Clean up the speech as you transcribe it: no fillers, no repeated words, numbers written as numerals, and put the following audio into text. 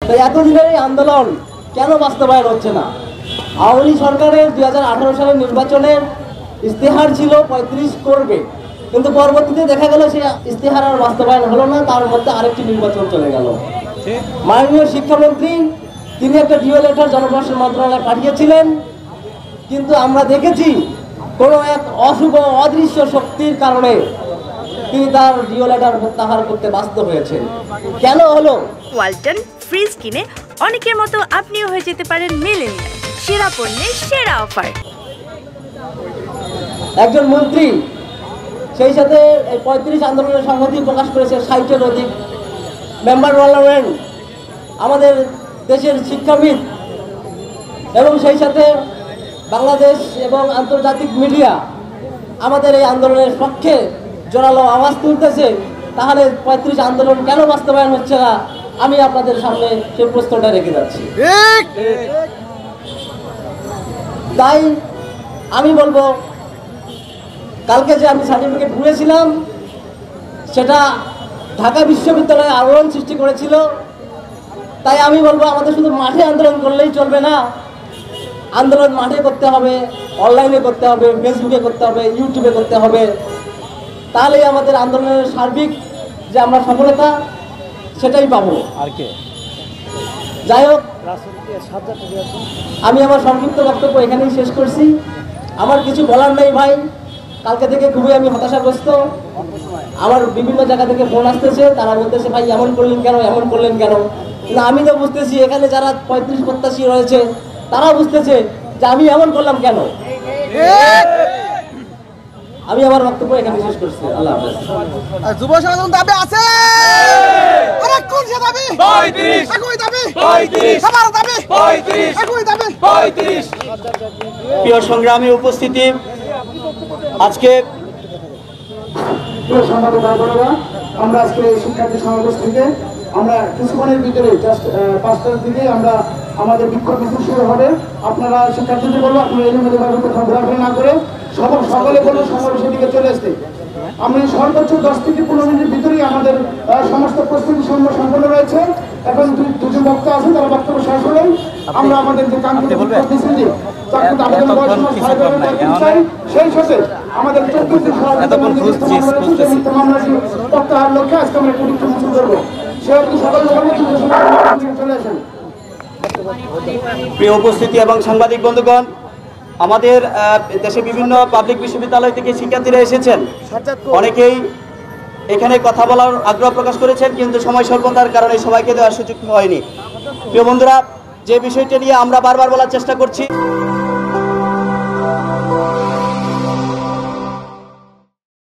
তো এতদিনের এই আন্দোলন কেন বাস্তবায়ন হচ্ছে না? আওয়ামী লীগ সরকারের 2018 সালের নির্বাচনের ইস্তেহার ছিল 35 করবে, কিন্তু পরবর্তীতে দেখা গেল সেই ইস্তেহার আর বাস্তবায়ন হলো না, তার মধ্যে আরেকটি নির্বাচন চলে গেল। মাননীয় শিক্ষামন্ত্রী তিনি একটা ডিও লেটার জনপ্রশাসন মন্ত্রণালয়ে পাঠিয়েছিলেন, কিন্তু আমরা দেখেছি কোনো এক অশুভ অদৃশ্য শক্তির কারণে তিনি তার ডিও লেটার প্রত্যাহার করতে বাধ্য হয়েছেন। কেন হলো? ওয়ালটন ফ্রিজ কিনে অনেকের মতো আপনিও হয়ে যেতে পারেন মিলেনিয়াল। সেরা পণ্যের সেরা অফার। একজন মন্ত্রী সেই সাথে 35 আন্দোলনের সংহতি প্রকাশ করেছে 60-এর অধিক মেম্বার পার্লামেন্ট, আমাদের দেশের শিক্ষাবিদ এবং সেই সাথে বাংলাদেশ এবং আন্তর্জাতিক মিডিয়া আমাদের এই আন্দোলনের পক্ষে জোরালো আওয়াজ তুলতেছে। তাহলে 35 আন্দোলন কেন বাস্তবায়ন হচ্ছে না? আমি আপনাদের সামনে সেই প্রশ্নটা রেখে যাচ্ছি। তাই আমি বলবো, কালকে যে আমি সার্টিফিকেট ঘুরেছিলাম সেটা ঢাকা বিশ্ববিদ্যালয়ে আলোড়ন সৃষ্টি করেছিল। তাই আমি বলবো আমাদের শুধু মাঠে আন্দোলন করলেই চলবে না, আন্দোলন মাঠে করতে হবে, অনলাইনে করতে হবে, ফেসবুকে করতে হবে, ইউটিউবে করতে হবে। তাহলেই আমাদের আন্দোলনের সার্বিক যে আমরা সফলতা সেটাই পাবো। যাই হোক, আমি আমার সংক্ষিপ্ত বক্তব্য এখানেই শেষ করছি। আমার কিছু বলার নেই ভাই, কালকে থেকে খুবই আমি হতাশাগ্রস্ত। আমার বিভিন্ন জায়গা থেকে ফোন আসতেছে, তারা বলতেছে ভাই এমন করলেন কেন, এমন করলেন কেন। কিন্তু আমি তো বুঝতেছি, এখানে যারা 35 প্রত্যাশী রয়েছে তারা বুঝতেছে যে আমি এমন করলাম কেন। আমি আমার বক্তব্য এখানে শেষ করছি। আল্লাহ হাফেজ। যুব সমাজ দাবি আছে, আরে কোন সে দাবি? 35 একই দাবি, 35 সবার দাবি, 35 একই দাবি, 35। প্রিয় সংগ্রামী উপস্থিতি, আজকে প্রিয় সাংবাদিক ভাইবোনেরা, আমরা আজকে শিক্ষার্থী সমাবেশ থেকে আমরা কিছুক্ষণের ভিতরে জাস্ট 5টার দিকে আমরা আমাদের বিক্ষোভ মিছিল শুরু হবে। আপনারা শিক্ষার্থীদের বলবো আপনারা এলোমেলোভাবে কোথাও ঘোরাফেরা না করে সকলে বলবো সমাবেশের দিকে চলে আসতে। আমরা সর্বোচ্চ 10 থেকে 15 মিনিটের ভিতরেই আমাদের সমস্ত প্রস্তুতি সম্পন্ন রয়েছে। এখন দুজন বক্তা আছেন, তারা বক্তব্য শেষ হলেন আমরা আমাদের যে কাঙ্ক্ষিত মিছিলটি সেই সাথে আমাদের 14টি মামলাটি প্রত্যাহার লক্ষ্যে আজকে আমরা পরীক্ষা মিছিল করবো। প্রিয় উপস্থিতি এবং সাংবাদিক বন্ধুগণ, আমাদের দেশে বিভিন্ন পাবলিক বিশ্ববিদ্যালয় থেকে শিক্ষার্থীরা এসেছেন। অনেকেই এখানে কথা বলার আগ্রহ প্রকাশ করেছেন, কিন্তু সময় স্বল্পতার কারণে সবাইকে দেওয়ার সুযোগ হয়নি। প্রিয় বন্ধুরা, যে বিষয়টি নিয়ে আমরা বারবার বলার চেষ্টা করছি,